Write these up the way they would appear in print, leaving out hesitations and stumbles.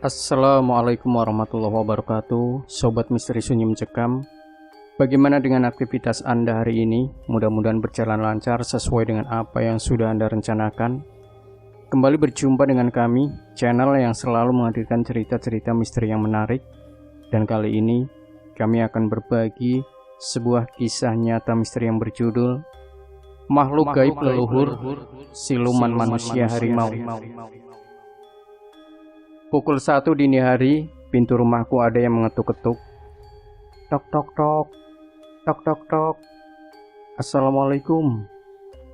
Assalamualaikum warahmatullahi wabarakatuh, Sobat Misteri Sunyi Mencekam. Bagaimana dengan aktivitas Anda hari ini? Mudah-mudahan berjalan lancar sesuai dengan apa yang sudah Anda rencanakan. Kembali berjumpa dengan kami, channel yang selalu menghadirkan cerita-cerita misteri yang menarik. Dan kali ini, kami akan berbagi sebuah kisah nyata misteri yang berjudul Makhluk Gaib Leluhur, Siluman Manusia Harimau. Pukul 1 dini hari, pintu rumahku ada yang mengetuk-ketuk. Tok tok tok, tok tok tok. Assalamualaikum,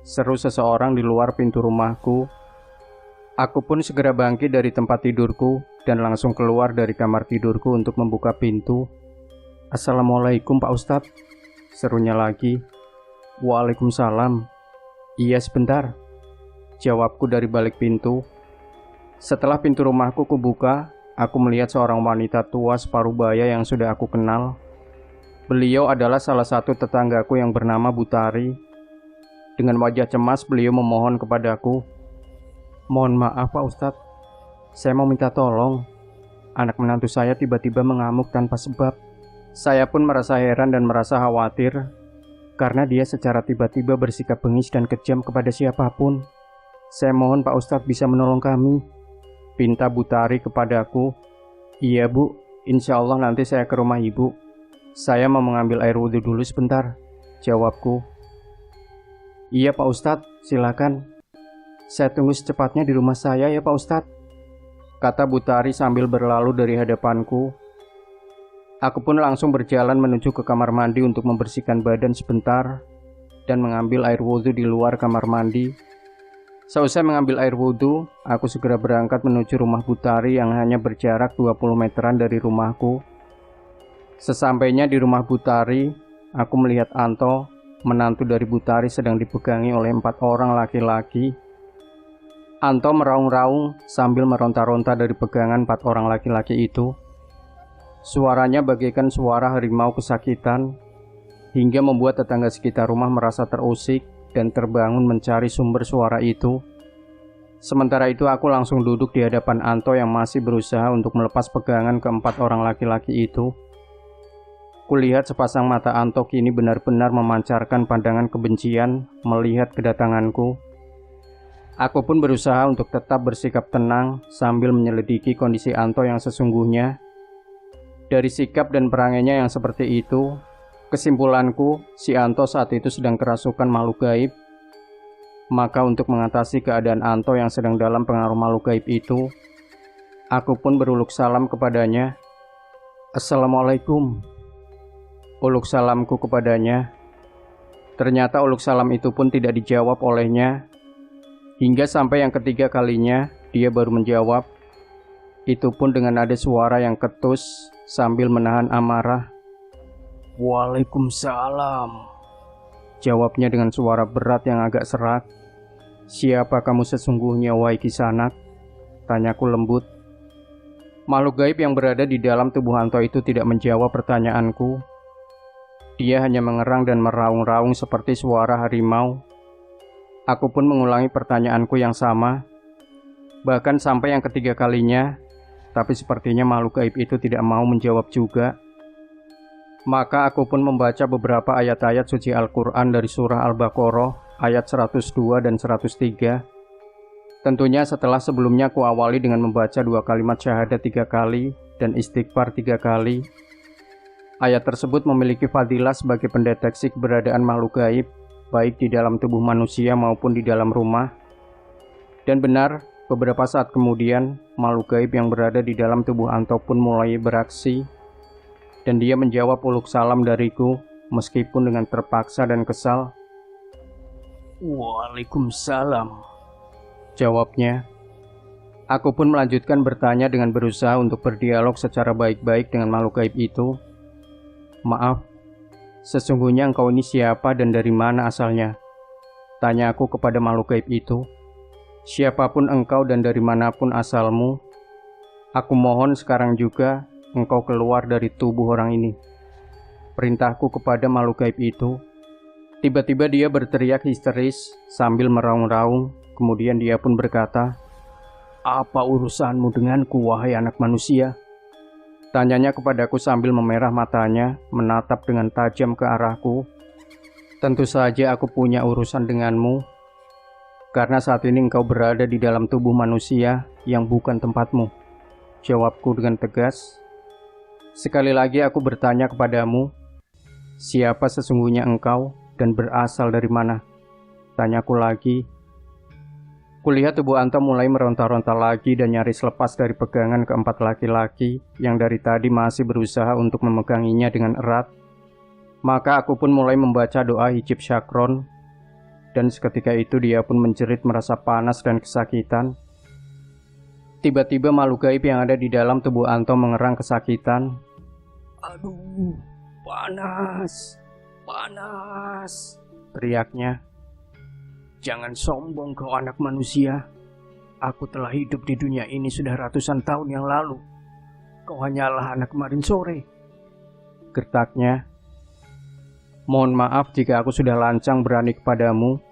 seru seseorang di luar pintu rumahku. Aku pun segera bangkit dari tempat tidurku dan langsung keluar dari kamar tidurku untuk membuka pintu. Assalamualaikum Pak Ustadz, serunya lagi. Waalaikumsalam. Iya sebentar, jawabku dari balik pintu. Setelah pintu rumahku kubuka, aku melihat seorang wanita tua separuh baya yang sudah aku kenal. Beliau adalah salah satu tetanggaku yang bernama Butari. Dengan wajah cemas beliau memohon kepadaku. Mohon maaf Pak Ustadz, saya mau minta tolong. Anak menantu saya tiba-tiba mengamuk tanpa sebab. Saya pun merasa heran dan merasa khawatir, karena dia secara tiba-tiba bersikap bengis dan kejam kepada siapapun. Saya mohon Pak Ustadz bisa menolong kami, pinta Butari kepadaku. Iya Bu, insya Allah nanti saya ke rumah ibu. Saya mau mengambil air wudhu dulu sebentar, jawabku. Iya Pak Ustadz, silakan. Saya tunggu secepatnya di rumah saya ya Pak Ustadz, kata Butari sambil berlalu dari hadapanku. Aku pun langsung berjalan menuju ke kamar mandi untuk membersihkan badan sebentar dan mengambil air wudhu di luar kamar mandi. Seusai mengambil air wudhu, aku segera berangkat menuju rumah Butari yang hanya berjarak 20 meteran dari rumahku. Sesampainya di rumah Butari, aku melihat Anto, menantu dari Butari, sedang dipegangi oleh 4 orang laki-laki. Anto meraung-raung sambil meronta-ronta dari pegangan 4 orang laki-laki itu. Suaranya bagaikan suara harimau kesakitan, hingga membuat tetangga sekitar rumah merasa terusik dan terbangun mencari sumber suara itu. Sementara itu aku langsung duduk di hadapan Anto yang masih berusaha untuk melepas pegangan ke-4 orang laki-laki itu. Kulihat sepasang mata Anto kini benar-benar memancarkan pandangan kebencian melihat kedatanganku. Aku pun berusaha untuk tetap bersikap tenang sambil menyelidiki kondisi Anto yang sesungguhnya. Dari sikap dan perangainya yang seperti itu, kesimpulanku, si Anto saat itu sedang kerasukan makhluk gaib. Maka untuk mengatasi keadaan Anto yang sedang dalam pengaruh makhluk gaib itu, aku pun beruluk salam kepadanya. Assalamualaikum. Uluk salamku kepadanya. Ternyata uluk salam itu pun tidak dijawab olehnya. Hingga sampai yang ketiga kalinya, dia baru menjawab. Itu pun dengan nada suara yang ketus sambil menahan amarah. Waalaikumsalam, jawabnya dengan suara berat yang agak serak. Siapa kamu sesungguhnya wahai Kisanak? Tanyaku lembut. Makhluk gaib yang berada di dalam tubuh Anto itu tidak menjawab pertanyaanku. Dia hanya mengerang dan meraung-raung seperti suara harimau. Aku pun mengulangi pertanyaanku yang sama, bahkan sampai yang ketiga kalinya, tapi sepertinya makhluk gaib itu tidak mau menjawab juga. Maka aku pun membaca beberapa ayat-ayat suci Al-Quran dari surah Al-Baqarah ayat 102 dan 103. Tentunya setelah sebelumnya aku awali dengan membaca 2 kalimat syahadat 3 kali dan istighfar 3 kali. Ayat tersebut memiliki fadilah sebagai pendeteksi keberadaan makhluk gaib, baik di dalam tubuh manusia maupun di dalam rumah. Dan benar, beberapa saat kemudian, makhluk gaib yang berada di dalam tubuh Anto pun mulai beraksi. Dan dia menjawab uluk salam dariku, meskipun dengan terpaksa dan kesal. Waalaikumsalam, jawabnya. Aku pun melanjutkan bertanya dengan berusaha untuk berdialog secara baik-baik dengan makhluk gaib itu. Maaf, sesungguhnya engkau ini siapa dan dari mana asalnya? Tanya aku kepada makhluk gaib itu. Siapapun engkau dan dari manapun asalmu, aku mohon sekarang juga engkau keluar dari tubuh orang ini. Perintahku kepada makhluk gaib itu. Tiba-tiba dia berteriak histeris sambil meraung-raung. Kemudian dia pun berkata, Apa urusanmu denganku, wahai anak manusia? Tanyanya kepadaku sambil memerah matanya, menatap dengan tajam ke arahku. Tentu saja aku punya urusan denganmu, karena saat ini engkau berada di dalam tubuh manusia yang bukan tempatmu. Jawabku dengan tegas. Sekali lagi aku bertanya kepadamu, siapa sesungguhnya engkau dan berasal dari mana? Tanyaku lagi. Kulihat tubuh Anto mulai meronta-ronta lagi dan nyaris lepas dari pegangan keempat laki-laki yang dari tadi masih berusaha untuk memeganginya dengan erat. Maka aku pun mulai membaca doa hijab syakron, dan seketika itu dia pun menjerit merasa panas dan kesakitan. Tiba-tiba makhluk gaib yang ada di dalam tubuh Anto mengerang kesakitan. Aduh, panas, panas, teriaknya. Jangan sombong kau anak manusia. Aku telah hidup di dunia ini sudah ratusan tahun yang lalu. Kau hanyalah anak kemarin sore, gertaknya. Mohon maaf jika aku sudah lancang berani kepadamu,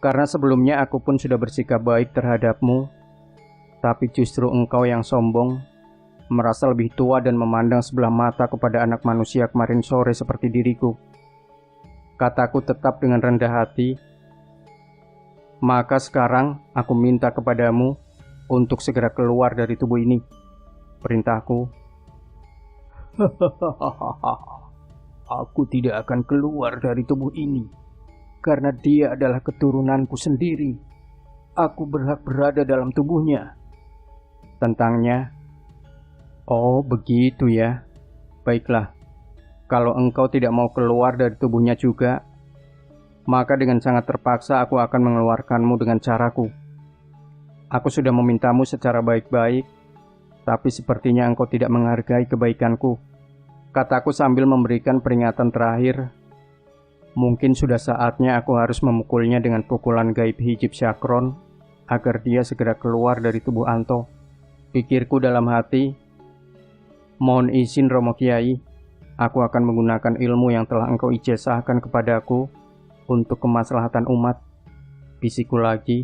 karena sebelumnya aku pun sudah bersikap baik terhadapmu. Tapi justru engkau yang sombong, merasa lebih tua dan memandang sebelah mata kepada anak manusia kemarin sore seperti diriku. Kataku tetap dengan rendah hati. Maka sekarang aku minta kepadamu untuk segera keluar dari tubuh ini, perintahku. Aku tidak akan keluar dari tubuh ini, karena dia adalah keturunanku sendiri. Aku berhak berada dalam tubuhnya, tentangnya. Oh begitu ya. Baiklah, kalau engkau tidak mau keluar dari tubuhnya juga, maka dengan sangat terpaksa aku akan mengeluarkanmu dengan caraku. Aku sudah memintamu secara baik-baik, tapi sepertinya engkau tidak menghargai kebaikanku, kataku sambil memberikan peringatan terakhir. Mungkin sudah saatnya aku harus memukulnya dengan pukulan gaib hijab syakron, agar dia segera keluar dari tubuh Anto, pikirku dalam hati. Mohon izin Romo Kiai, aku akan menggunakan ilmu yang telah engkau ijazahkan kepadaku untuk kemaslahatan umat, bisikku lagi.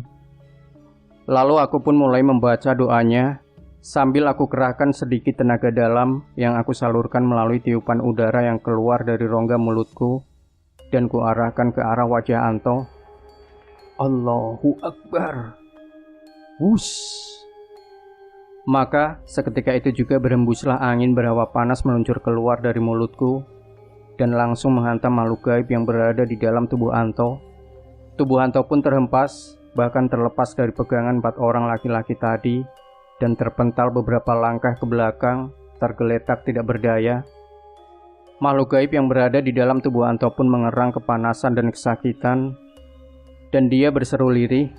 Lalu aku pun mulai membaca doanya, sambil aku kerahkan sedikit tenaga dalam yang aku salurkan melalui tiupan udara yang keluar dari rongga mulutku, dan kuarahkan ke arah wajah Anto. Allahu Akbar. Wush. Maka seketika itu juga berhembuslah angin berhawa panas meluncur keluar dari mulutku, dan langsung menghantam makhluk gaib yang berada di dalam tubuh Anto. Tubuh Anto pun terhempas, bahkan terlepas dari pegangan 4 orang laki-laki tadi, dan terpental beberapa langkah ke belakang, tergeletak tidak berdaya. Makhluk gaib yang berada di dalam tubuh Anto pun mengerang kepanasan dan kesakitan, dan dia berseru lirih,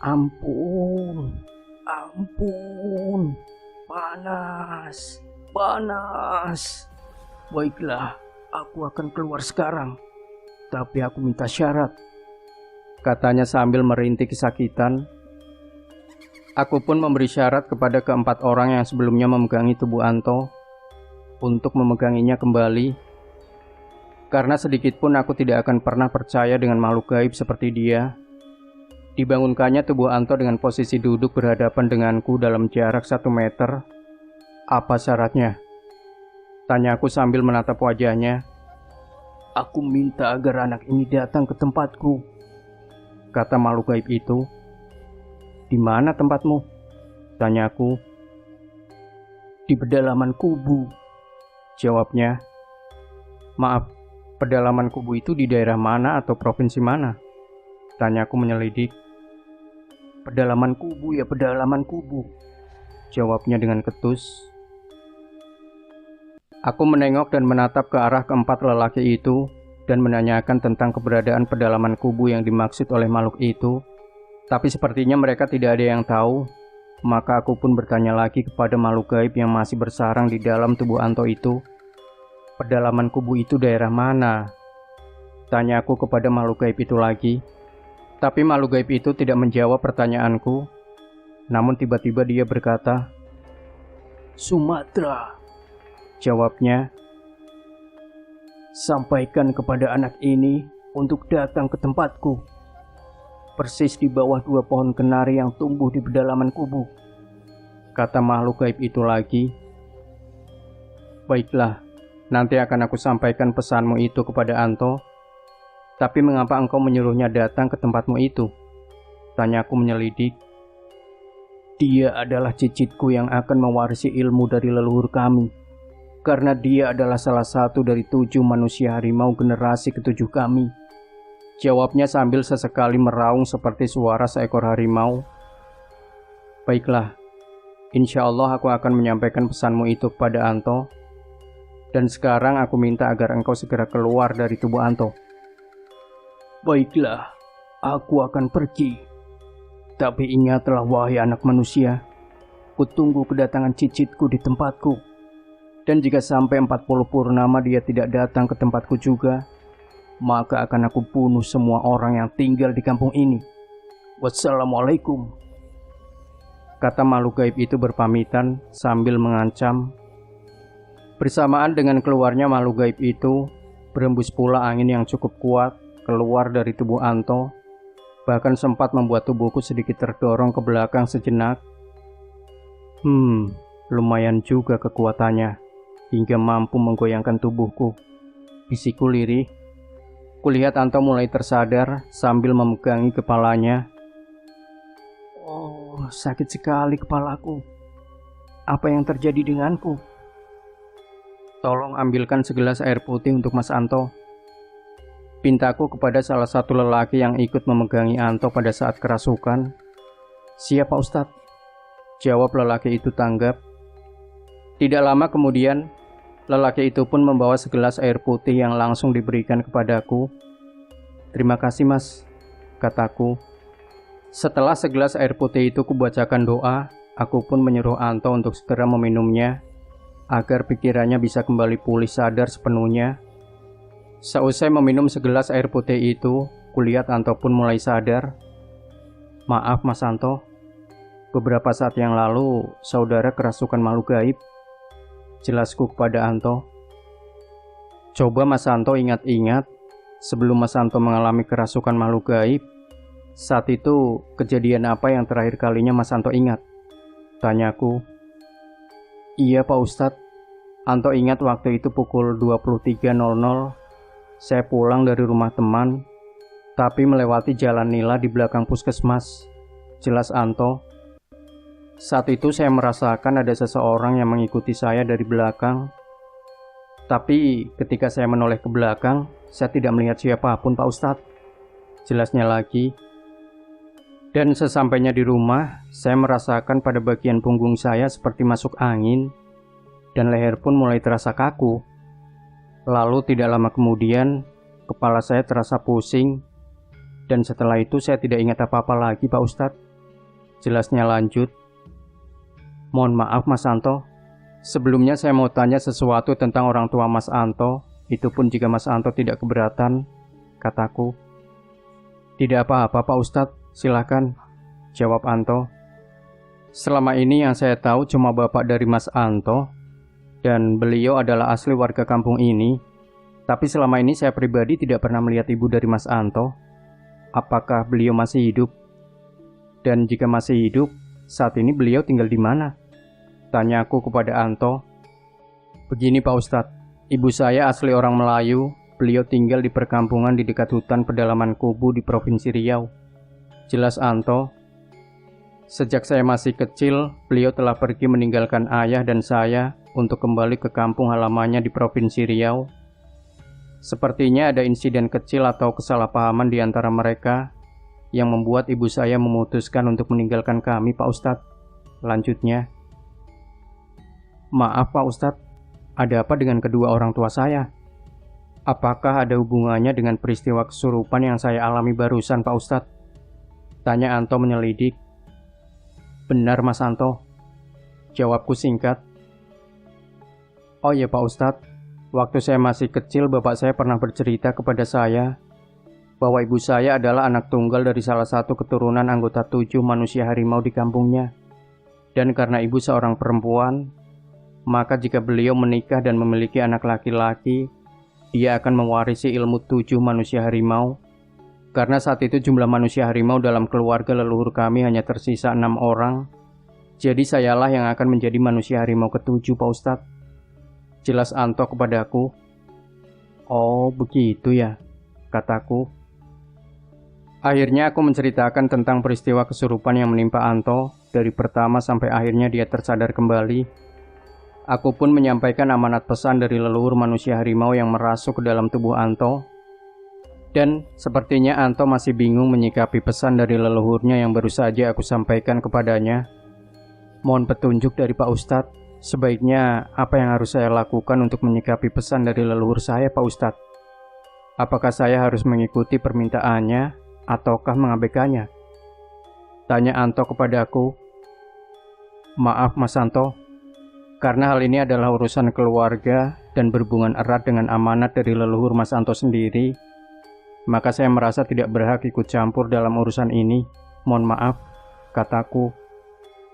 "Ampun, ampun, panas, panas. Baiklah, aku akan keluar sekarang, tapi aku minta syarat," katanya sambil merintih kesakitan. Aku pun memberi syarat kepada keempat orang yang sebelumnya memegangi tubuh Anto untuk memeganginya kembali, karena sedikit pun aku tidak akan pernah percaya dengan makhluk gaib seperti dia. Dibangunkannya tubuh Anto dengan posisi duduk berhadapan denganku dalam jarak 1 meter. Apa syaratnya? Tanyaku sambil menatap wajahnya. Aku minta agar anak ini datang ke tempatku, kata makhluk gaib itu. Di mana tempatmu? Tanyaku. Di pedalaman kubu, jawabnya. Maaf, pedalaman kubu itu di daerah mana atau provinsi mana? Tanyaku menyelidik. Pedalaman kubu ya pedalaman kubu, jawabnya dengan ketus. Aku menengok dan menatap ke arah keempat lelaki itu dan menanyakan tentang keberadaan pedalaman kubu yang dimaksud oleh makhluk itu. Tapi sepertinya mereka tidak ada yang tahu. Maka aku pun bertanya lagi kepada makhluk gaib yang masih bersarang di dalam tubuh Anto itu. Pedalaman kubu itu daerah mana? Tanyaku kepada makhluk gaib itu lagi. Tapi makhluk gaib itu tidak menjawab pertanyaanku. Namun tiba-tiba dia berkata, Sumatera, jawabnya. Sampaikan kepada anak ini untuk datang ke tempatku. persis di bawah 2 pohon kenari yang tumbuh di pedalaman kubu. Kata makhluk gaib itu lagi. Baiklah, nanti akan aku sampaikan pesanmu itu kepada Anto. Tapi mengapa engkau menyuruhnya datang ke tempatmu itu? Tanyaku menyelidik. Dia adalah cicitku yang akan mewarisi ilmu dari leluhur kami. Karena dia adalah salah satu dari 7 manusia harimau generasi ke-7 kami. Jawabnya sambil sesekali meraung seperti suara seekor harimau. Baiklah, insya Allah aku akan menyampaikan pesanmu itu kepada Anto. Dan sekarang aku minta agar engkau segera keluar dari tubuh Anto. Baiklah, aku akan pergi. Tapi ingatlah wahai anak manusia, kutunggu kedatangan cicitku di tempatku. Dan jika sampai 40 purnama dia tidak datang ke tempatku juga, maka akan aku bunuh semua orang yang tinggal di kampung ini. Wassalamualaikum. Kata makhluk gaib itu berpamitan sambil mengancam. Bersamaan dengan keluarnya makhluk gaib itu, berembus pula angin yang cukup kuat keluar dari tubuh Anto, bahkan sempat membuat tubuhku sedikit terdorong ke belakang sejenak. Lumayan juga kekuatannya, hingga mampu menggoyangkan tubuhku. Bisikku lirih. Kulihat Anto mulai tersadar sambil memegangi kepalanya. Oh, sakit sekali kepalaku. Apa yang terjadi denganku? Tolong ambilkan segelas air putih untuk Mas Anto. Pintaku kepada salah satu lelaki yang ikut memegangi Anto pada saat kerasukan. Siap Pak Ustadz, jawab lelaki itu tanggap. Tidak lama kemudian, lelaki itu pun membawa segelas air putih yang langsung diberikan kepadaku. Terima kasih Mas, kataku. Setelah segelas air putih itu kubacakan doa, aku pun menyuruh Anto untuk segera meminumnya, agar pikirannya bisa kembali pulih sadar sepenuhnya. Seusai meminum segelas air putih itu, kulihat Anto pun mulai sadar. Maaf Mas Anto, beberapa saat yang lalu saudara kerasukan makhluk gaib, jelasku kepada Anto. Coba Mas Anto ingat-ingat, sebelum Mas Anto mengalami kerasukan makhluk gaib, saat itu kejadian apa yang terakhir kalinya Mas Anto ingat? Tanyaku. Iya Pak Ustadz, Anto ingat waktu itu pukul 23.00, saya pulang dari rumah teman, tapi melewati jalan nila di belakang puskesmas, jelas Anto. Saat itu saya merasakan ada seseorang yang mengikuti saya dari belakang. Tapi ketika saya menoleh ke belakang, saya tidak melihat siapapun Pak Ustadz, jelasnya lagi. Dan sesampainya di rumah, saya merasakan pada bagian punggung saya seperti masuk angin, dan leher pun mulai terasa kaku. Lalu tidak lama kemudian, kepala saya terasa pusing, dan setelah itu saya tidak ingat apa-apa lagi Pak Ustadz, jelasnya lanjut. Mohon maaf Mas Anto, sebelumnya saya mau tanya sesuatu tentang orang tua Mas Anto, itu pun jika Mas Anto tidak keberatan, kataku. Tidak apa-apa Pak Ustadz, silakan, jawab Anto. Selama ini yang saya tahu cuma bapak dari Mas Anto, dan beliau adalah asli warga kampung ini. Tapi selama ini saya pribadi tidak pernah melihat ibu dari Mas Anto. Apakah beliau masih hidup? Dan jika masih hidup, saat ini beliau tinggal di mana? Tanyaku kepada Anto. Begini Pak Ustadz, ibu saya asli orang Melayu. Beliau tinggal di perkampungan di dekat hutan pedalaman Kubu di Provinsi Riau, jelas Anto. Sejak saya masih kecil, beliau telah pergi meninggalkan ayah dan saya untuk kembali ke kampung halamannya di Provinsi Riau. Sepertinya ada insiden kecil atau kesalahpahaman di antara mereka yang membuat ibu saya memutuskan untuk meninggalkan kami Pak Ustadz, lanjutnya. Maaf Pak Ustadz, ada apa dengan kedua orang tua saya? Apakah ada hubungannya dengan peristiwa kesurupan yang saya alami barusan Pak Ustadz? Tanya Anto menyelidik. Benar Mas Anto, jawabku singkat. Oh iya Pak Ustadz, waktu saya masih kecil bapak saya pernah bercerita kepada saya bahwa ibu saya adalah anak tunggal dari salah satu keturunan anggota 7 manusia harimau di kampungnya. Dan karena ibu seorang perempuan, maka jika beliau menikah dan memiliki anak laki-laki, dia akan mewarisi ilmu 7 manusia harimau. Karena saat itu jumlah manusia harimau dalam keluarga leluhur kami hanya tersisa 6 orang, jadi sayalah yang akan menjadi manusia harimau ketujuh, Pak Ustadz. Jelas Anto kepadaku. Oh, begitu ya, kataku. Akhirnya aku menceritakan tentang peristiwa kesurupan yang menimpa Anto dari pertama sampai akhirnya dia tersadar kembali. Aku pun menyampaikan amanat pesan dari leluhur manusia harimau yang merasuk ke dalam tubuh Anto. Dan sepertinya Anto masih bingung menyikapi pesan dari leluhurnya yang baru saja aku sampaikan kepadanya. Mohon petunjuk dari Pak Ustadz, sebaiknya apa yang harus saya lakukan untuk menyikapi pesan dari leluhur saya, Pak Ustadz? Apakah saya harus mengikuti permintaannya ataukah mengabaikannya? Tanya Anto kepadaku. Maaf Mas Anto, karena hal ini adalah urusan keluarga dan berhubungan erat dengan amanat dari leluhur Mas Anto sendiri, maka saya merasa tidak berhak ikut campur dalam urusan ini. Mohon maaf, kataku.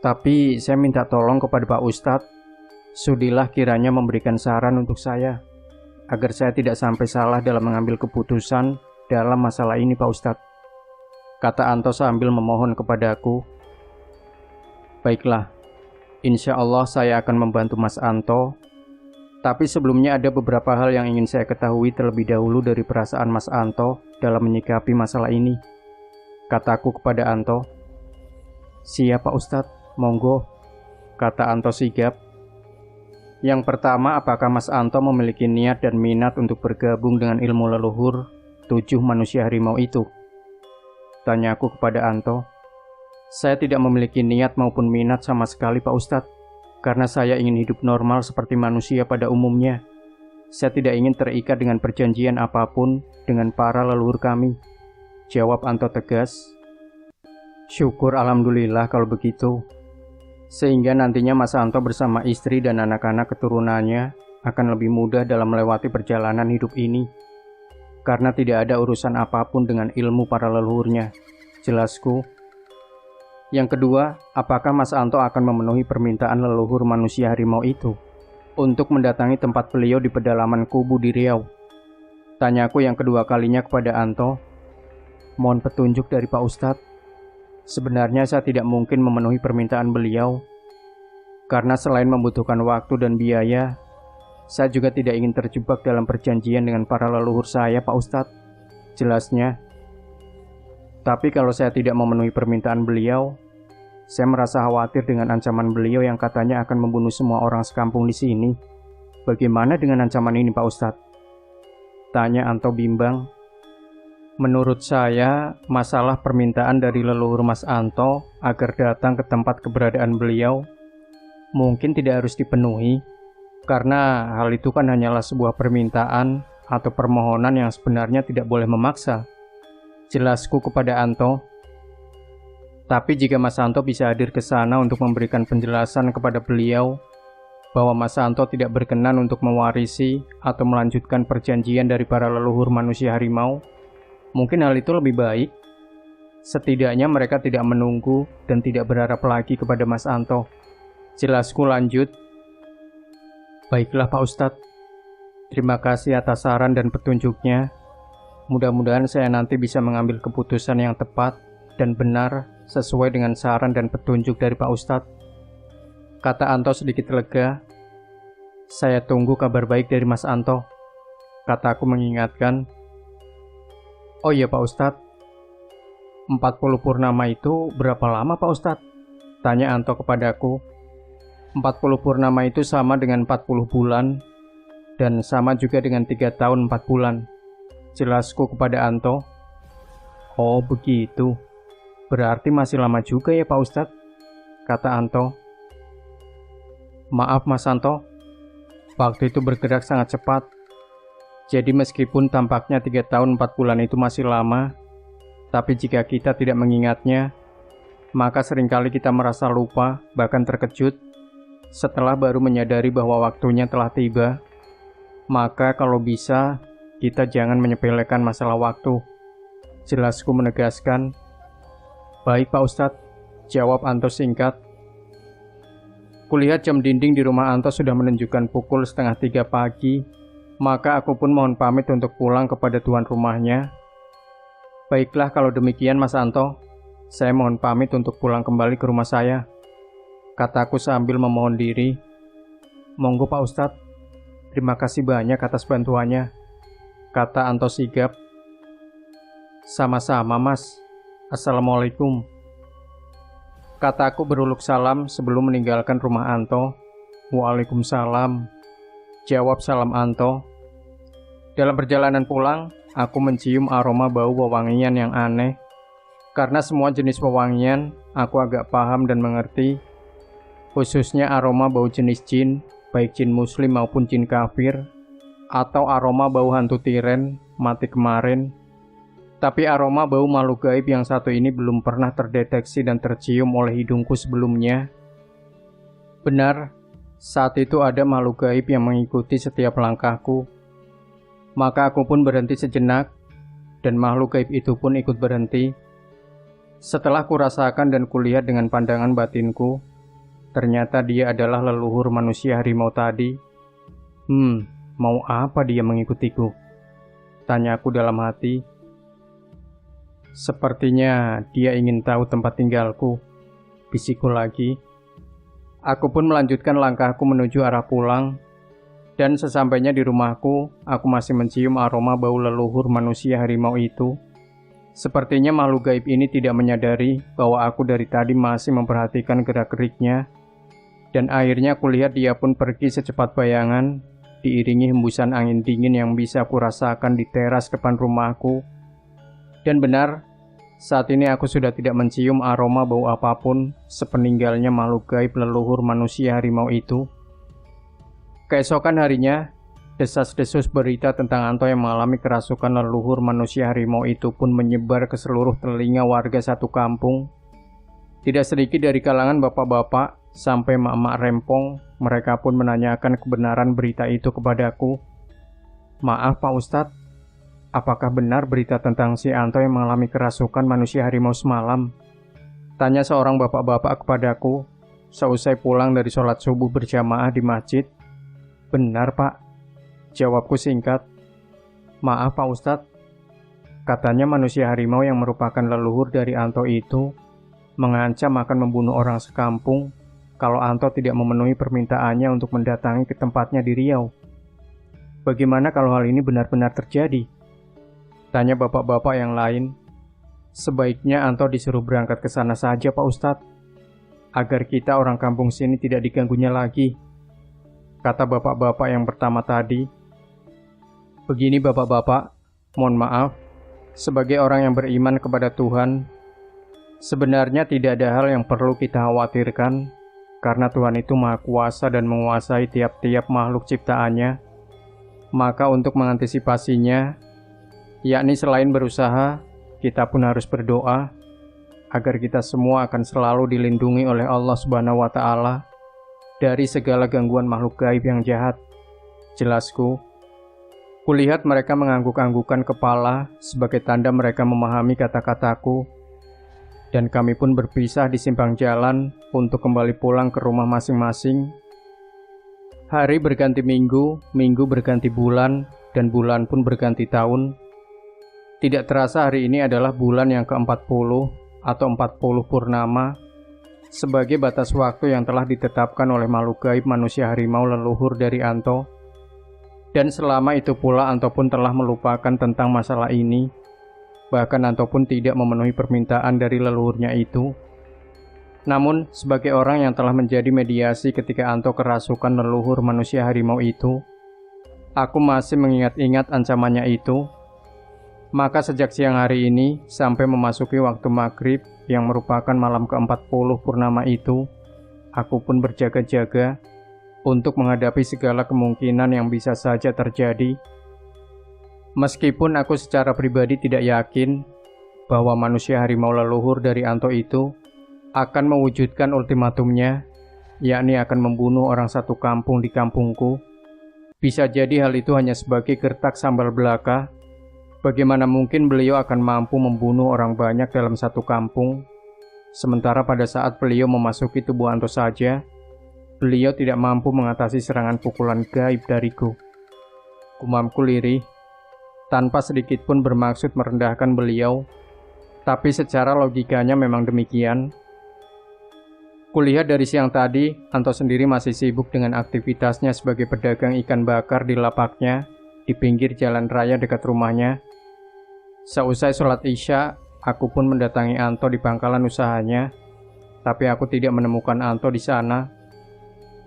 Tapi saya minta tolong kepada Pak Ustadz, sudilah kiranya memberikan saran untuk saya, agar saya tidak sampai salah dalam mengambil keputusan dalam masalah ini, Pak Ustadz. Kata Anto sambil memohon kepadaku. Baiklah, insya Allah saya akan membantu Mas Anto. Tapi sebelumnya ada beberapa hal yang ingin saya ketahui terlebih dahulu dari perasaan Mas Anto dalam menyikapi masalah ini. Kataku kepada Anto. Siap Pak Ustadz, monggo, kata Anto sigap. Yang pertama, apakah Mas Anto memiliki niat dan minat untuk bergabung dengan ilmu leluhur 7 manusia harimau itu? Tanyaku kepada Anto. Saya tidak memiliki niat maupun minat sama sekali Pak Ustadz. Karena saya ingin hidup normal seperti manusia pada umumnya. Saya tidak ingin terikat dengan perjanjian apapun dengan para leluhur kami. Jawab Anto tegas. Syukur alhamdulillah kalau begitu. Sehingga nantinya Mas Anto bersama istri dan anak-anak keturunannya akan lebih mudah dalam melewati perjalanan hidup ini. Karena tidak ada urusan apapun dengan ilmu para leluhurnya. Jelasku. Yang kedua, apakah Mas Anto akan memenuhi permintaan leluhur manusia harimau itu untuk mendatangi tempat beliau di pedalaman kubu di Riau? Tanyaku yang kedua kalinya kepada Anto. Mohon petunjuk dari Pak Ustadz. Sebenarnya saya tidak mungkin memenuhi permintaan beliau, karena selain membutuhkan waktu dan biaya, saya juga tidak ingin terjebak dalam perjanjian dengan para leluhur saya, Pak Ustadz. Jelasnya. Tapi kalau saya tidak memenuhi permintaan beliau, saya merasa khawatir dengan ancaman beliau yang katanya akan membunuh semua orang sekampung di sini. Bagaimana dengan ancaman ini, Pak Ustadz? Tanya Anto bimbang. Menurut saya, masalah permintaan dari leluhur Mas Anto agar datang ke tempat keberadaan beliau mungkin tidak harus dipenuhi, karena hal itu kan hanyalah sebuah permintaan atau permohonan yang sebenarnya tidak boleh memaksa. Jelasku kepada Anto. Tapi jika Mas Anto bisa hadir ke sana untuk memberikan penjelasan kepada beliau bahwa Mas Anto tidak berkenan untuk mewarisi atau melanjutkan perjanjian dari para leluhur manusia harimau, mungkin hal itu lebih baik. Setidaknya mereka tidak menunggu dan tidak berharap lagi kepada Mas Anto. Jelasku lanjut. Baiklah Pak Ustadz, terima kasih atas saran dan petunjuknya. Mudah-mudahan saya nanti bisa mengambil keputusan yang tepat dan benar sesuai dengan saran dan petunjuk dari Pak Ustadz. Kata Anto sedikit lega. Saya tunggu kabar baik dari Mas Anto, kataku mengingatkan. Oh iya Pak Ustadz, 40 purnama itu berapa lama Pak Ustadz? Tanya Anto kepadaku. 40 purnama itu sama dengan 40 bulan dan sama juga dengan 3 tahun 4 bulan. Jelasku kepada Anto. Oh begitu, berarti masih lama juga ya Pak Ustadz, kata Anto. Maaf Mas Anto, waktu itu bergerak sangat cepat. Jadi meskipun tampaknya 3 tahun 4 bulan itu masih lama, tapi jika kita tidak mengingatnya, maka seringkali kita merasa lupa, bahkan terkejut, setelah baru menyadari bahwa waktunya telah tiba. Maka kalau bisa, kita jangan menyepelekan masalah waktu. Jelasku menegaskan. Baik Pak Ustadz, jawab Anto singkat. Kulihat jam dinding di rumah Anto sudah menunjukkan pukul 2:30 pagi, maka aku pun mohon pamit untuk pulang kepada tuan rumahnya. Baiklah kalau demikian Mas Anto, saya mohon pamit untuk pulang kembali ke rumah saya, kataku sambil memohon diri. Monggo Pak Ustadz, terima kasih banyak atas bantuannya, kata Anto sigap. Sama-sama Mas, Assalamualaikum, kataku beruluk salam sebelum meninggalkan rumah Anto. Waalaikumsalam, jawab salam Anto. Dalam perjalanan pulang, aku mencium aroma bau wewangian yang aneh. Karena semua jenis wewangian aku agak paham dan mengerti, khususnya aroma bau jenis jin, baik jin muslim maupun jin kafir, atau aroma bau hantu tiren mati kemarin. Tapi aroma bau makhluk gaib yang satu ini belum pernah terdeteksi dan tercium oleh hidungku sebelumnya. Benar, saat itu ada makhluk gaib yang mengikuti setiap langkahku. Maka aku pun berhenti sejenak, dan makhluk gaib itu pun ikut berhenti. Setelah kurasakan dan kulihat dengan pandangan batinku, ternyata dia adalah leluhur manusia harimau tadi. Mau apa dia mengikutiku? Tanyaku dalam hati. Sepertinya dia ingin tahu tempat tinggalku, bisikku lagi. Aku pun melanjutkan langkahku menuju arah pulang. Dan sesampainya di rumahku, aku masih mencium aroma bau leluhur manusia harimau itu. Sepertinya makhluk gaib ini tidak menyadari bahwa aku dari tadi masih memperhatikan gerak-geriknya. Dan akhirnya kulihat dia pun pergi secepat bayangan, diiringi hembusan angin dingin yang bisa kurasakan di teras depan rumahku. Dan benar, saat ini aku sudah tidak mencium aroma bau apapun sepeninggalnya makhluk gaib leluhur manusia harimau itu. Keesokan harinya, desas-desus berita tentang Anto yang mengalami kerasukan leluhur manusia harimau itu pun menyebar ke seluruh telinga warga satu kampung. Tidak sedikit dari kalangan bapak-bapak sampai mak-mak rempong, mereka pun menanyakan kebenaran berita itu kepadaku. Maaf Pak Ustadz, apakah benar berita tentang si Anto yang mengalami kerasukan manusia harimau semalam? Tanya seorang bapak-bapak kepadaku, seusai pulang dari sholat subuh berjamaah di masjid. Benar Pak, jawabku singkat. Maaf Pak Ustadz, katanya manusia harimau yang merupakan leluhur dari Anto itu mengancam akan membunuh orang sekampung kalau Anto tidak memenuhi permintaannya untuk mendatangi ke tempatnya di Riau. Bagaimana kalau hal ini benar-benar terjadi? Tanya bapak-bapak yang lain. Sebaiknya Anto disuruh berangkat ke sana saja Pak Ustadz, agar kita orang kampung sini tidak diganggunya lagi, kata bapak-bapak yang pertama tadi. Begini bapak-bapak, mohon maaf, sebagai orang yang beriman kepada Tuhan, sebenarnya tidak ada hal yang perlu kita khawatirkan, karena Tuhan itu Maha Kuasa dan menguasai tiap-tiap makhluk ciptaannya. Maka untuk mengantisipasinya, yakni selain berusaha, kita pun harus berdoa, agar kita semua akan selalu dilindungi oleh Allah Subhanahu wa Ta'ala dari segala gangguan makhluk gaib yang jahat. Jelasku. Kulihat mereka mengangguk-anggukan kepala sebagai tanda mereka memahami kata-kataku. Dan kami pun berpisah di simpang jalan untuk kembali pulang ke rumah masing-masing. Hari berganti minggu, minggu berganti bulan, dan bulan pun berganti tahun. Tidak terasa hari ini adalah bulan yang ke-40 atau 40 purnama, sebagai batas waktu yang telah ditetapkan oleh makhluk gaib manusia harimau leluhur dari Anto. Dan selama itu pula Anto pun telah melupakan tentang masalah ini. Bahkan Anto pun tidak memenuhi permintaan dari leluhurnya itu. Namun, sebagai orang yang telah menjadi mediasi ketika Anto kerasukan leluhur manusia harimau itu, aku masih mengingat-ingat ancamannya itu. Maka sejak siang hari ini sampai memasuki waktu maghrib yang merupakan malam ke-40 purnama itu, aku pun berjaga-jaga untuk menghadapi segala kemungkinan yang bisa saja terjadi. Meskipun aku secara pribadi tidak yakin bahwa manusia harimau leluhur dari Anto itu akan mewujudkan ultimatumnya, yakni akan membunuh orang satu kampung di kampungku. Bisa jadi hal itu hanya sebagai gertak sambal belaka. Bagaimana mungkin beliau akan mampu membunuh orang banyak dalam satu kampung, sementara pada saat beliau memasuki tubuh Anto saja, beliau tidak mampu mengatasi serangan pukulan gaib dariku. Gumamku lirih, tanpa sedikit pun bermaksud merendahkan beliau, Tapi secara logikanya memang demikian. Kulihat dari siang tadi, Anto sendiri masih sibuk dengan aktivitasnya sebagai pedagang ikan bakar di lapaknya di pinggir jalan raya dekat rumahnya. Seusai sholat Isya, aku pun mendatangi Anto di pangkalan usahanya, tapi aku tidak menemukan Anto di sana.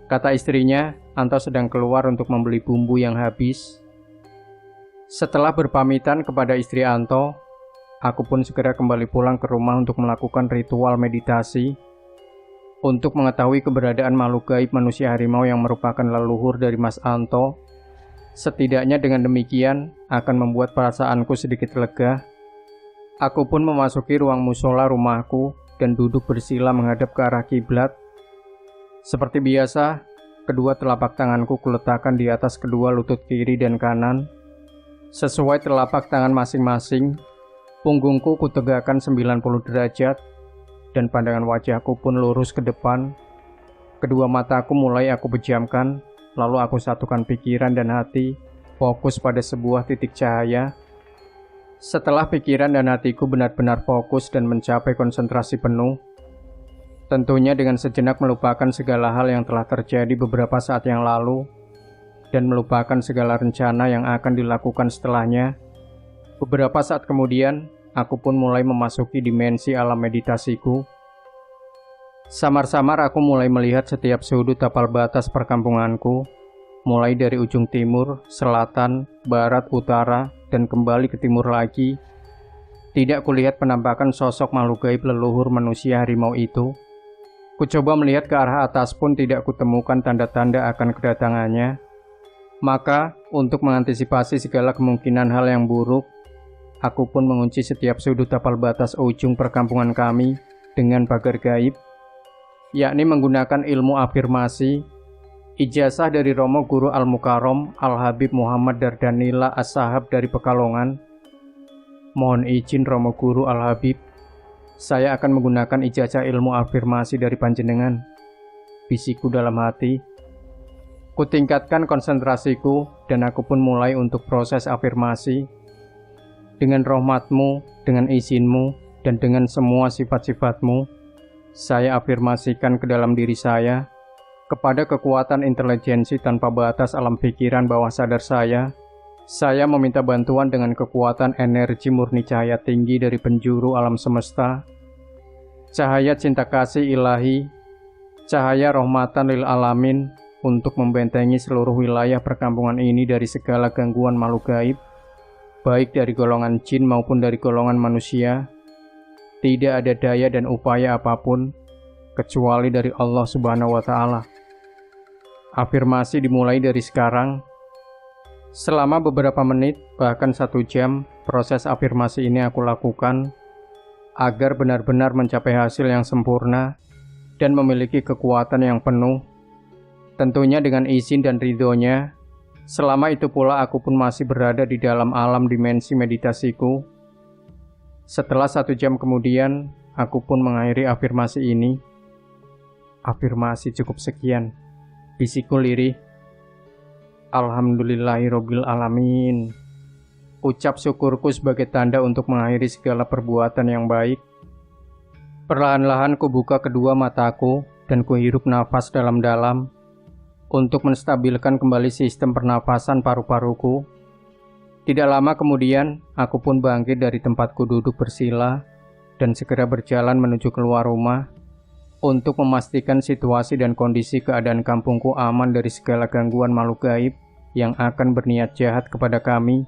Kata istrinya, Anto sedang keluar untuk membeli bumbu yang habis. Setelah berpamitan kepada istri Anto, aku pun segera kembali pulang ke rumah untuk melakukan ritual meditasi untuk mengetahui keberadaan makhluk gaib manusia harimau yang merupakan leluhur dari Mas Anto. Setidaknya dengan demikian akan membuat perasaanku sedikit lega. Aku pun memasuki ruang musola rumahku dan duduk bersila menghadap ke arah kiblat. Seperti biasa, kedua telapak tanganku kuletakkan di atas kedua lutut kiri dan kanan. Sesuai telapak tangan masing-masing, punggungku kutegakkan 90 derajat dan pandangan wajahku pun lurus ke depan. Kedua mataku mulai aku pejamkan, lalu aku satukan pikiran dan hati, fokus pada sebuah titik cahaya. Setelah pikiran dan hatiku benar-benar fokus dan mencapai konsentrasi penuh, tentunya dengan sejenak melupakan segala hal yang telah terjadi beberapa saat yang lalu, dan melupakan segala rencana yang akan dilakukan setelahnya. Beberapa saat kemudian, aku pun mulai memasuki dimensi alam meditasiku. Samar-samar aku mulai melihat setiap sudut tapal batas perkampunganku, mulai dari ujung timur, selatan, barat, utara, dan kembali ke timur lagi. Tidak kulihat penampakan sosok makhluk gaib leluhur manusia harimau itu. Kucoba melihat ke arah atas pun tidak kutemukan tanda-tanda akan kedatangannya. Maka, untuk mengantisipasi segala kemungkinan hal yang buruk, aku pun mengunci setiap sudut tapal batas ujung perkampungan kami dengan pagar gaib, yakni menggunakan ilmu afirmasi, ijazah dari Romo Guru Al-Mukarrom Al-Habib Muhammad Dardanila As-Sahab dari Pekalongan. Mohon izin Romo Guru Al-Habib, saya akan menggunakan ijazah ilmu afirmasi dari panjenengan, bisikku dalam hati. Kutingkatkan konsentrasiku dan aku pun mulai untuk proses afirmasi. Dengan rahmatmu, dengan izinmu, dan dengan semua sifat-sifatmu, saya afirmasikan ke dalam diri saya, kepada kekuatan intelijensi tanpa batas alam pikiran bawah sadar saya meminta bantuan dengan kekuatan energi murni cahaya tinggi dari penjuru alam semesta, cahaya cinta kasih ilahi, cahaya rahmatan lil alamin, untuk membentengi seluruh wilayah perkampungan ini dari segala gangguan makhluk gaib, baik dari golongan jin maupun dari golongan manusia. Tidak ada daya dan upaya apapun kecuali dari Allah Subhanahu wa Ta'ala. Afirmasi dimulai dari sekarang. Selama beberapa menit, bahkan 1 jam, proses afirmasi ini aku lakukan agar benar-benar mencapai hasil yang sempurna dan memiliki kekuatan yang penuh. Tentunya dengan izin dan ridhonya. Selama itu pula aku pun masih berada di dalam alam dimensi meditasiku. Setelah 1 jam kemudian, aku pun mengakhiri afirmasi ini. Afirmasi cukup sekian, bisikku lirih. Alhamdulillahirobbil alamin. Ucap syukurku sebagai tanda untuk mengakhiri segala perbuatan yang baik. Perlahan-lahan ku buka kedua mataku dan kuhirup nafas dalam-dalam untuk menstabilkan kembali sistem pernafasan paru-paruku. Tidak lama kemudian, aku pun bangkit dari tempatku duduk bersila dan segera berjalan menuju keluar rumah untuk memastikan situasi dan kondisi keadaan kampungku aman dari segala gangguan makhluk gaib yang akan berniat jahat kepada kami,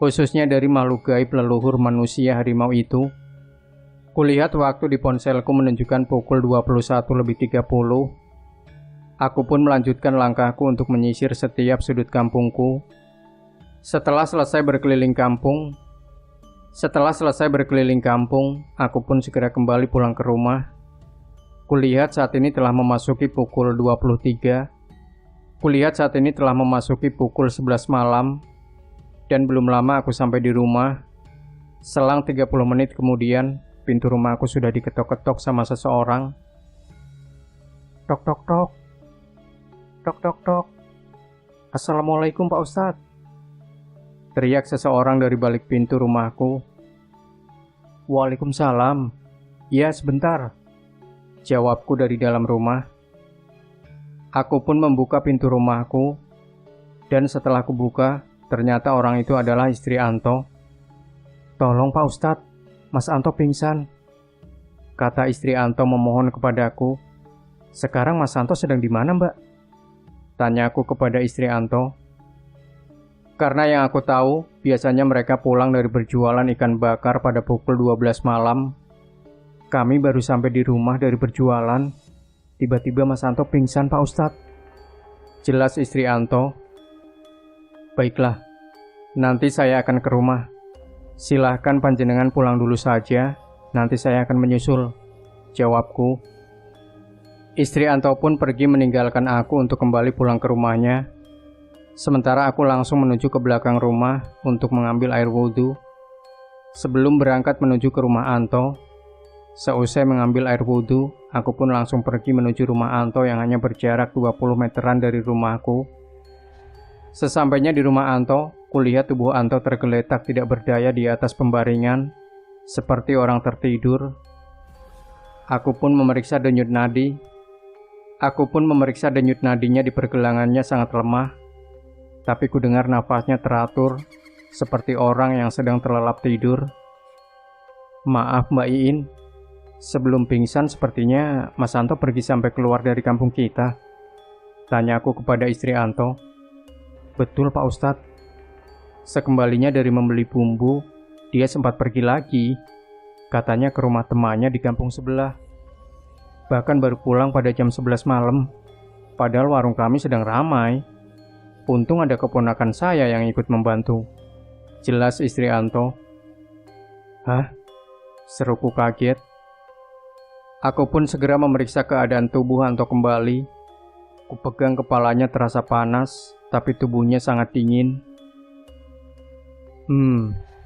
khususnya dari makhluk gaib leluhur manusia harimau itu. Kulihat waktu di ponselku menunjukkan pukul 21.30. Aku pun melanjutkan langkahku untuk menyisir setiap sudut kampungku. Setelah selesai berkeliling kampung, aku pun segera kembali pulang ke rumah. Kulihat saat ini telah memasuki pukul 23. Kulihat saat ini telah memasuki pukul 11 malam, dan belum lama aku sampai di rumah. Selang 30 menit kemudian, pintu rumahku sudah diketok-ketok sama seseorang. Tok tok tok. Tok tok tok. Assalamualaikum Pak Ustadz, teriak seseorang dari balik pintu rumahku. Waalaikumsalam. Ya, sebentar, jawabku dari dalam rumah. Aku pun membuka pintu rumahku, dan setelah aku buka, ternyata orang itu adalah istri Anto. Tolong Pak Ustadz, Mas Anto pingsan, kata istri Anto memohon kepadaku. Sekarang Mas Anto sedang di mana, Mbak? Tanyaku kepada istri Anto. Karena yang aku tahu, biasanya mereka pulang dari berjualan ikan bakar pada pukul 12 malam. Kami baru sampai di rumah dari berjualan. Tiba-tiba Mas Anto pingsan, Pak Ustadz, jelas istri Anto. Baiklah, nanti saya akan ke rumah. Silahkan panjenengan pulang dulu saja, nanti saya akan menyusul, jawabku. Istri Anto pun pergi meninggalkan aku untuk kembali pulang ke rumahnya. Sementara aku langsung menuju ke belakang rumah untuk mengambil air wudhu. Sebelum berangkat menuju ke rumah Anto, seusai mengambil air wudhu, aku pun langsung pergi menuju rumah Anto yang hanya berjarak 20 meteran dari rumahku. Sesampainya di rumah Anto, kulihat tubuh Anto tergeletak tidak berdaya di atas pembaringan, seperti orang tertidur. Aku pun memeriksa denyut nadinya di pergelangannya sangat lemah, tapi ku dengar nafasnya teratur, seperti orang yang sedang terlelap tidur. Maaf Mbak Iin, sebelum pingsan sepertinya Mas Anto pergi sampai keluar dari kampung kita, tanyaku kepada istri Anto. Betul Pak Ustadz. Sekembalinya dari membeli bumbu, dia sempat pergi lagi, katanya ke rumah temannya di kampung sebelah. Bahkan baru pulang pada jam 11 malam, padahal warung kami sedang ramai. Untung ada keponakan saya yang ikut membantu, jelas istri Anto. Hah? Seruku kaget. Aku pun segera memeriksa keadaan tubuh Anto kembali. Kupegang kepalanya terasa panas, tapi tubuhnya sangat dingin.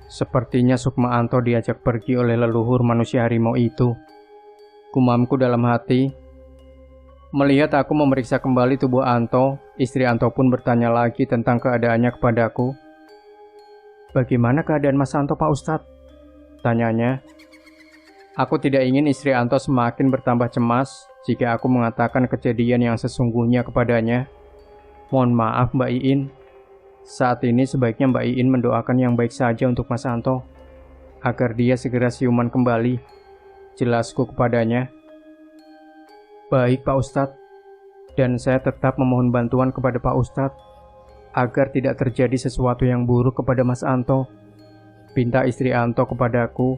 Sepertinya Sukma Anto diajak pergi oleh leluhur manusia harimau itu, gumamku dalam hati. Melihat aku memeriksa kembali tubuh Anto, istri Anto pun bertanya lagi tentang keadaannya kepadaku. Bagaimana keadaan Mas Anto Pak Ustadz? Tanyanya. Aku tidak ingin istri Anto semakin bertambah cemas jika aku mengatakan kejadian yang sesungguhnya kepadanya. Mohon maaf Mbak Iin, saat ini sebaiknya Mbak Iin mendoakan yang baik saja untuk Mas Anto, agar dia segera siuman kembali, jelasku kepadanya. Baik Pak Ustadz, dan saya tetap memohon bantuan kepada Pak Ustadz, agar tidak terjadi sesuatu yang buruk kepada Mas Anto, pinta istri Anto kepadaku.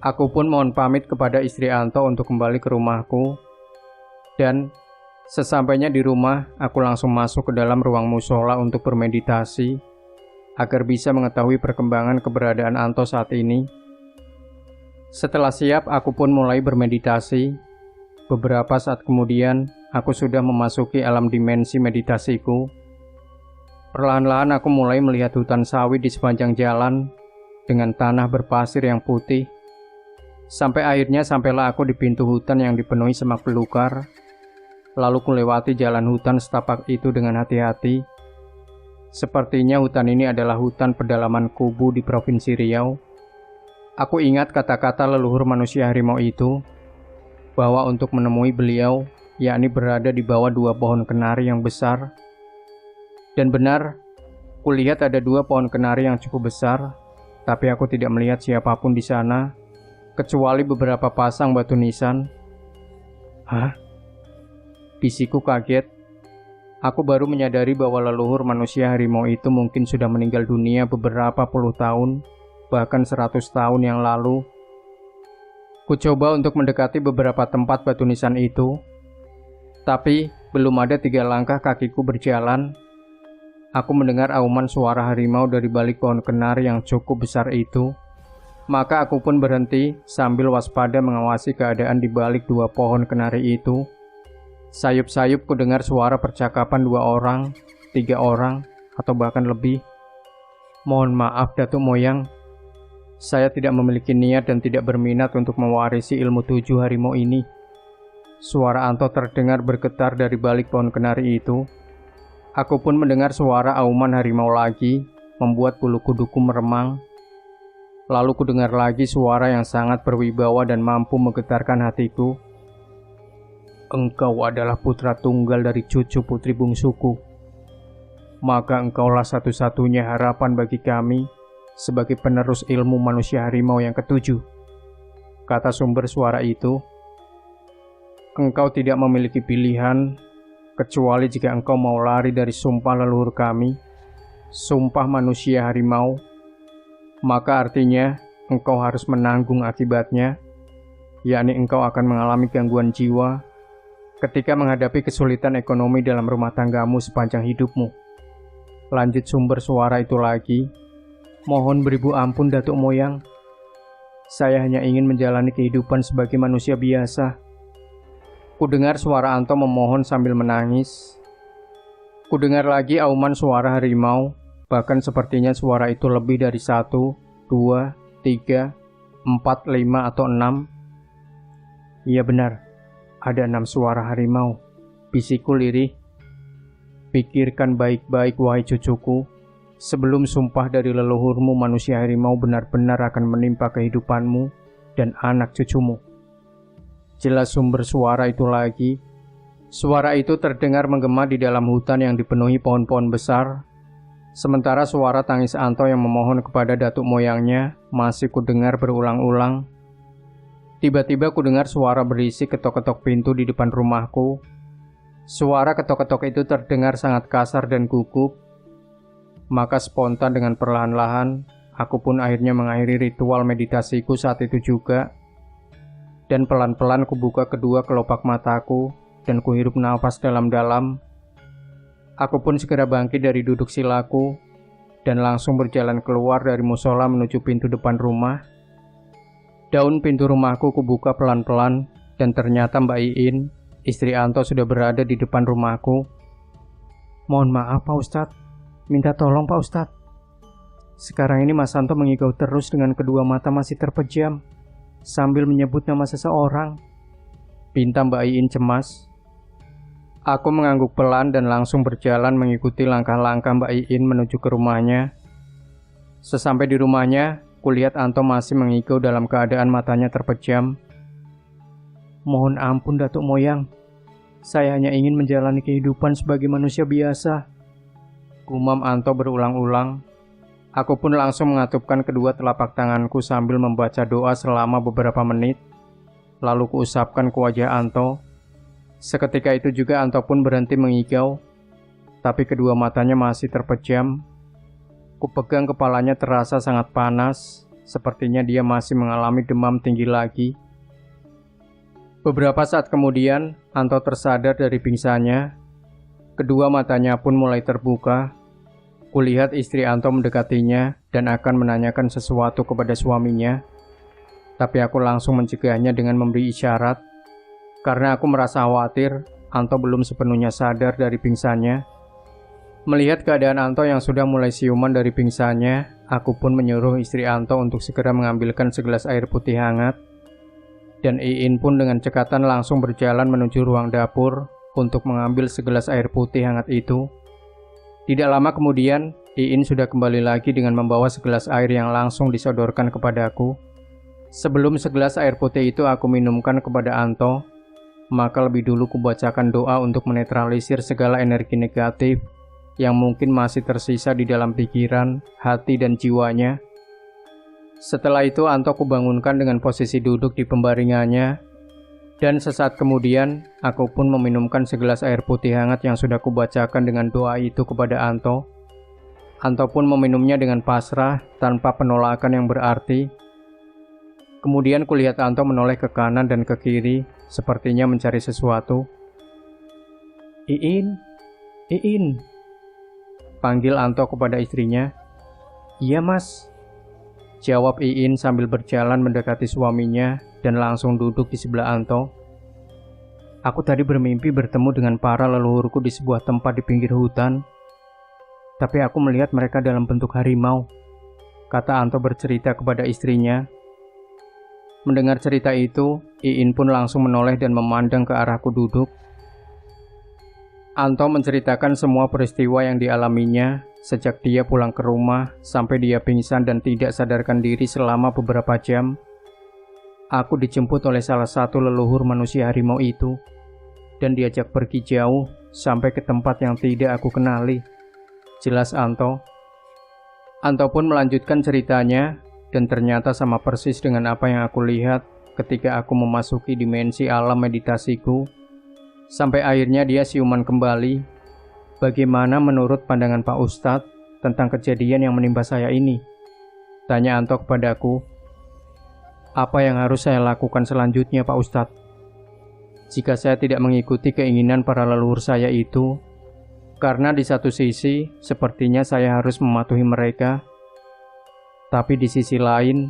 Aku pun mohon pamit kepada istri Anto untuk kembali ke rumahku, dan sesampainya di rumah, aku langsung masuk ke dalam ruang musola untuk bermeditasi, agar bisa mengetahui perkembangan keberadaan Anto saat ini. Setelah siap, aku pun mulai bermeditasi. Beberapa saat kemudian, aku sudah memasuki alam dimensi meditasiku. Perlahan-lahan aku mulai melihat hutan sawit di sepanjang jalan, dengan tanah berpasir yang putih. Sampai akhirnya sampailah aku di pintu hutan yang dipenuhi semak belukar. Lalu kulewati jalan hutan setapak itu dengan hati-hati. Sepertinya hutan ini adalah hutan pedalaman Kubu di Provinsi Riau. Aku ingat kata-kata leluhur manusia harimau itu, bahwa untuk menemui beliau, yakni berada di bawah 2 pohon kenari yang besar. Dan benar, kulihat ada 2 pohon kenari yang cukup besar, tapi aku tidak melihat siapapun di sana, kecuali beberapa pasang batu nisan. Hah? Bisikku kaget. Aku baru menyadari bahwa leluhur manusia harimau itu mungkin sudah meninggal dunia beberapa puluh tahun, bahkan 100 tahun yang lalu. Ku coba untuk mendekati beberapa tempat batu nisan itu, tapi belum ada 3 langkah kakiku berjalan, aku mendengar auman suara harimau dari balik pohon kenari yang cukup besar itu. Maka aku pun berhenti sambil waspada mengawasi keadaan di balik 2 pohon kenari itu. Sayup-sayup ku dengar suara percakapan 2 orang, 3 orang, atau bahkan lebih. Mohon maaf Datuk Moyang, saya tidak memiliki niat dan tidak berminat untuk mewarisi ilmu 7 harimau ini. Suara Anto terdengar bergetar dari balik pohon kenari itu. Aku pun mendengar suara auman harimau lagi, membuat bulu kuduku meremang. Lalu kudengar lagi suara yang sangat berwibawa dan mampu menggetarkan hatiku. Engkau adalah putra tunggal dari cucu putri bungsuku. Maka engkaulah satu-satunya harapan bagi kami sebagai penerus ilmu manusia harimau yang ketujuh. Kata sumber suara itu. Engkau tidak memiliki pilihan kecuali jika engkau mau lari dari sumpah leluhur kami, sumpah manusia harimau, maka artinya engkau harus menanggung akibatnya, yakni engkau akan mengalami gangguan jiwa ketika menghadapi kesulitan ekonomi dalam rumah tanggamu sepanjang hidupmu. Lanjut sumber suara itu lagi, mohon beribu ampun datuk moyang, saya hanya ingin menjalani kehidupan sebagai manusia biasa. Kudengar suara Anto memohon sambil menangis. Kudengar lagi auman suara harimau, bahkan sepertinya suara itu lebih dari 1, 2, 3, 4, 5, atau 6. Iya benar, ada 6 suara harimau, bisikku lirih. Pikirkan baik-baik wahai cucuku, sebelum sumpah dari leluhurmu manusia harimau benar-benar akan menimpa kehidupanmu dan anak cucumu. Jelas sumber suara itu lagi. Suara itu terdengar menggema di dalam hutan yang dipenuhi pohon-pohon besar. Sementara suara tangis Anto yang memohon kepada datuk moyangnya masih kudengar berulang-ulang. Tiba-tiba kudengar suara berisik ketok-ketok pintu di depan rumahku. Suara ketok-ketok itu terdengar sangat kasar dan gugup. Maka spontan dengan perlahan-lahan, aku pun akhirnya mengakhiri ritual meditasiku saat itu juga. Dan pelan-pelan kubuka kedua kelopak mataku dan kuhirup nafas dalam-dalam. Aku pun segera bangkit dari duduk silaku dan langsung berjalan keluar dari musola menuju pintu depan rumah. Daun pintu rumahku kubuka pelan-pelan dan ternyata Mbak Iin, istri Anto, sudah berada di depan rumahku. Mohon maaf Pak Ustadz, minta tolong Pak Ustadz. Sekarang ini Mas Anto mengigau terus dengan kedua mata masih terpejam sambil menyebut nama seseorang. Pinta Mbak Iin cemas. Aku mengangguk pelan dan langsung berjalan mengikuti langkah-langkah Mbak Iin menuju ke rumahnya. Sesampai di rumahnya, kulihat Anto masih mengigau dalam keadaan matanya terpejam. Mohon ampun datuk moyang, saya hanya ingin menjalani kehidupan sebagai manusia biasa, gumam Anto berulang-ulang. Aku pun langsung mengatupkan kedua telapak tanganku sambil membaca doa selama beberapa menit. Lalu kuusapkan ke wajah Anto. Seketika itu juga Anto pun berhenti mengigau, tapi kedua matanya masih terpejam. Kupegang kepalanya terasa sangat panas, sepertinya dia masih mengalami demam tinggi lagi. Beberapa saat kemudian, Anto tersadar dari pingsannya. Kedua matanya pun mulai terbuka. Kulihat istri Anto mendekatinya dan akan menanyakan sesuatu kepada suaminya. Tapi aku langsung mencegahnya dengan memberi isyarat. Karena aku merasa khawatir, Anto belum sepenuhnya sadar dari pingsannya. Melihat keadaan Anto yang sudah mulai siuman dari pingsannya, aku pun menyuruh istri Anto untuk segera mengambilkan segelas air putih hangat. Dan Iin pun dengan cekatan langsung berjalan menuju ruang dapur untuk mengambil segelas air putih hangat itu. Tidak lama kemudian, Iin sudah kembali lagi dengan membawa segelas air yang langsung disodorkan kepadaku. Sebelum segelas air putih itu aku minumkan kepada Anto, maka lebih dulu kubacakan doa untuk menetralisir segala energi negatif yang mungkin masih tersisa di dalam pikiran, hati, dan jiwanya. Setelah itu Anto kubangunkan dengan posisi duduk di pembaringannya, dan sesaat kemudian aku pun meminumkan segelas air putih hangat yang sudah kubacakan dengan doa itu kepada Anto. Anto pun meminumnya dengan pasrah tanpa penolakan yang berarti. Kemudian kulihat Anto menoleh ke kanan dan ke kiri, sepertinya mencari sesuatu. Iin, Iin, panggil Anto kepada istrinya. Iya mas, jawab Iin sambil berjalan mendekati suaminya dan langsung duduk di sebelah Anto. Aku tadi bermimpi bertemu dengan para leluhurku di sebuah tempat di pinggir hutan. Tapi aku melihat mereka dalam bentuk harimau, kata Anto bercerita kepada istrinya. Mendengar cerita itu, Iin pun langsung menoleh dan memandang ke arahku duduk. Anto menceritakan semua peristiwa yang dialaminya sejak dia pulang ke rumah sampai dia pingsan dan tidak sadarkan diri selama beberapa jam. Aku dijemput oleh salah satu leluhur manusia harimau itu dan diajak pergi jauh sampai ke tempat yang tidak aku kenali. Jelas Anto. Anto pun melanjutkan ceritanya dan ternyata sama persis dengan apa yang aku lihat ketika aku memasuki dimensi alam meditasiku. Sampai akhirnya dia siuman kembali. Bagaimana menurut pandangan Pak Ustadz tentang kejadian yang menimpa saya ini? Tanya Anto kepadaku. Apa yang harus saya lakukan selanjutnya Pak Ustadz? Jika saya tidak mengikuti keinginan para leluhur saya itu, karena di satu sisi sepertinya saya harus mematuhi mereka, tapi di sisi lain,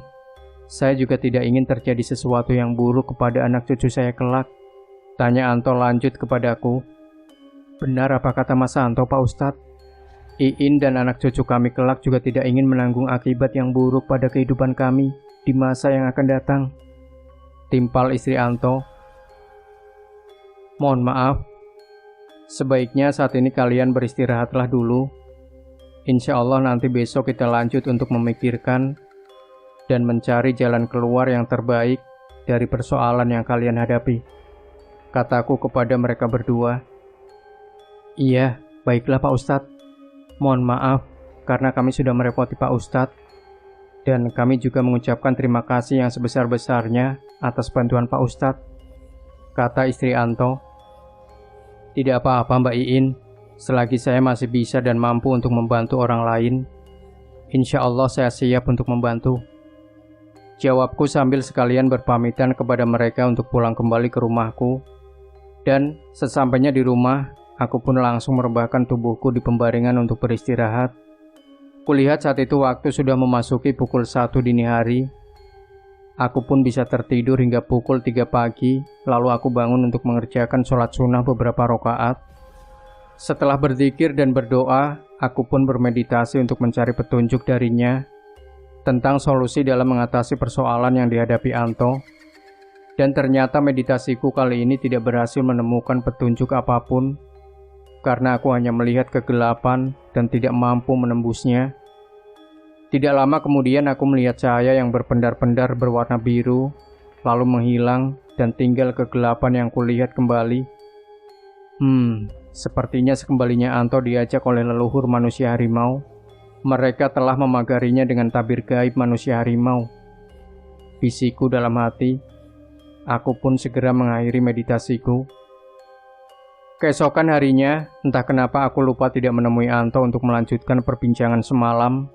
saya juga tidak ingin terjadi sesuatu yang buruk kepada anak cucu saya kelak. Tanya Anto lanjut kepadaku. Benar apa kata Mas Anto Pak Ustadz? Iin dan anak cucu kami kelak juga tidak ingin menanggung akibat yang buruk pada kehidupan kami di masa yang akan datang. Timpal istri Anto. Mohon maaf, sebaiknya saat ini kalian beristirahatlah dulu. Insya Allah nanti besok kita lanjut untuk memikirkan dan mencari jalan keluar yang terbaik dari persoalan yang kalian hadapi. Kataku kepada mereka berdua. Iya, baiklah Pak Ustadz. Mohon maaf karena kami sudah merepoti Pak Ustadz. Dan kami juga mengucapkan terima kasih yang sebesar-besarnya atas bantuan Pak Ustadz. Kata istri Anto. Tidak apa-apa Mbak Iin. Selagi saya masih bisa dan mampu untuk membantu orang lain, insya Allah saya siap untuk membantu. Jawabku sambil sekalian berpamitan kepada mereka untuk pulang kembali ke rumahku. Dan sesampainya di rumah, aku pun langsung merebahkan tubuhku di pembaringan untuk beristirahat. Kulihat saat itu waktu sudah memasuki pukul 1 dini hari. Aku pun bisa tertidur hingga pukul 3 pagi, lalu aku bangun untuk mengerjakan sholat sunnah beberapa rakaat. Setelah berzikir dan berdoa, aku pun bermeditasi untuk mencari petunjuk darinya tentang solusi dalam mengatasi persoalan yang dihadapi Anto. Dan ternyata meditasiku kali ini tidak berhasil menemukan petunjuk apapun, karena aku hanya melihat kegelapan dan tidak mampu menembusnya. Tidak lama kemudian aku melihat cahaya yang berpendar-pendar berwarna biru, lalu menghilang dan tinggal kegelapan yang kulihat kembali. Sepertinya sekembalinya Anto diajak oleh leluhur manusia harimau. Mereka telah memagarinya dengan tabir gaib manusia harimau. Bisiku dalam hati. Aku pun segera mengakhiri meditasiku. Keesokan harinya, entah kenapa aku lupa tidak menemui Anto untuk melanjutkan perbincangan semalam.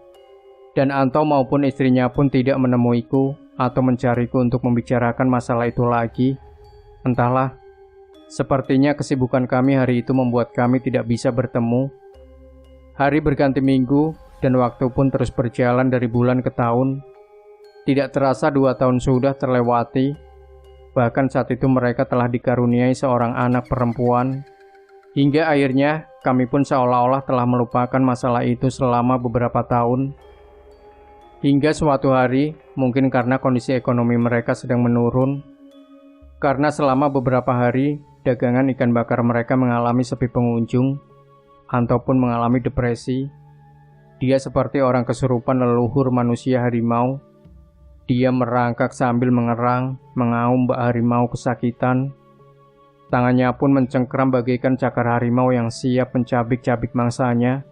Dan Anto maupun istrinya pun tidak menemuiku atau mencariku untuk membicarakan masalah itu lagi. Entahlah, sepertinya kesibukan kami hari itu membuat kami tidak bisa bertemu. Hari berganti minggu dan waktu pun terus berjalan dari bulan ke tahun. Tidak terasa 2 tahun sudah terlewati. Bahkan saat itu mereka telah dikaruniai seorang anak perempuan. Hingga akhirnya kami pun seolah-olah telah melupakan masalah itu selama beberapa tahun. Hingga suatu hari, mungkin karena kondisi ekonomi mereka sedang menurun, karena selama beberapa hari, dagangan ikan bakar mereka mengalami sepi pengunjung, Anto pun mengalami depresi. Dia seperti orang kesurupan leluhur manusia harimau. Dia merangkak sambil mengerang, mengaum bak harimau kesakitan. Tangannya pun mencengkram bagaikan cakar harimau yang siap mencabik-cabik mangsanya.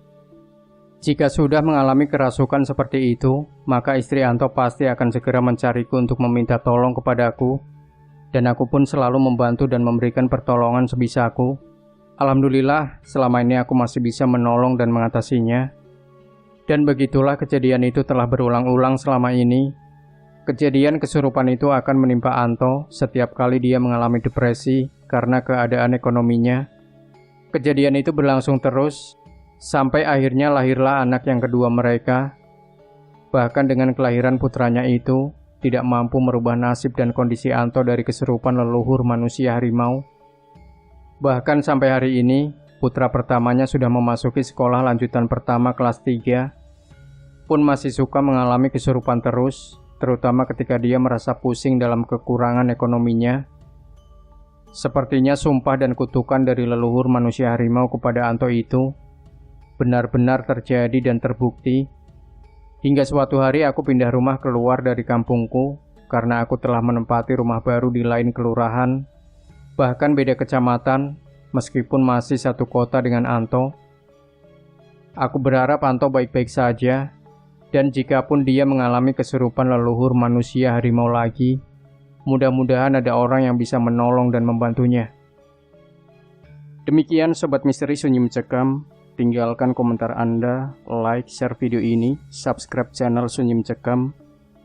Jika sudah mengalami kerasukan seperti itu, maka istri Anto pasti akan segera mencariku untuk meminta tolong kepadaku. Dan aku pun selalu membantu dan memberikan pertolongan sebisaku. Alhamdulillah, selama ini aku masih bisa menolong dan mengatasinya. Dan begitulah kejadian itu telah berulang-ulang selama ini. Kejadian kesurupan itu akan menimpa Anto setiap kali dia mengalami depresi karena keadaan ekonominya. Kejadian itu berlangsung terus, sampai akhirnya lahirlah anak yang kedua mereka. Bahkan dengan kelahiran putranya itu, tidak mampu merubah nasib dan kondisi Anto dari kesurupan leluhur manusia harimau. Bahkan sampai hari ini, putra pertamanya sudah memasuki sekolah lanjutan pertama kelas 3, pun masih suka mengalami kesurupan terus, terutama ketika dia merasa pusing dalam kekurangan ekonominya. Sepertinya sumpah dan kutukan dari leluhur manusia harimau kepada Anto itu benar-benar terjadi dan terbukti. Hingga suatu hari aku pindah rumah keluar dari kampungku karena aku telah menempati rumah baru di lain kelurahan, bahkan beda kecamatan, meskipun masih satu kota dengan Anto. Aku berharap Anto baik-baik saja, dan jikapun dia mengalami kesurupan leluhur manusia harimau lagi, mudah-mudahan ada orang yang bisa menolong dan membantunya. Demikian Sobat Misteri Sunyi Mencekam. Tinggalkan komentar Anda, like, share video ini, subscribe channel Sunyi Mencekam,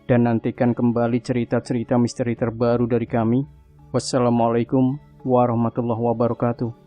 dan nantikan kembali cerita-cerita misteri terbaru dari kami. Wassalamualaikum warahmatullahi wabarakatuh.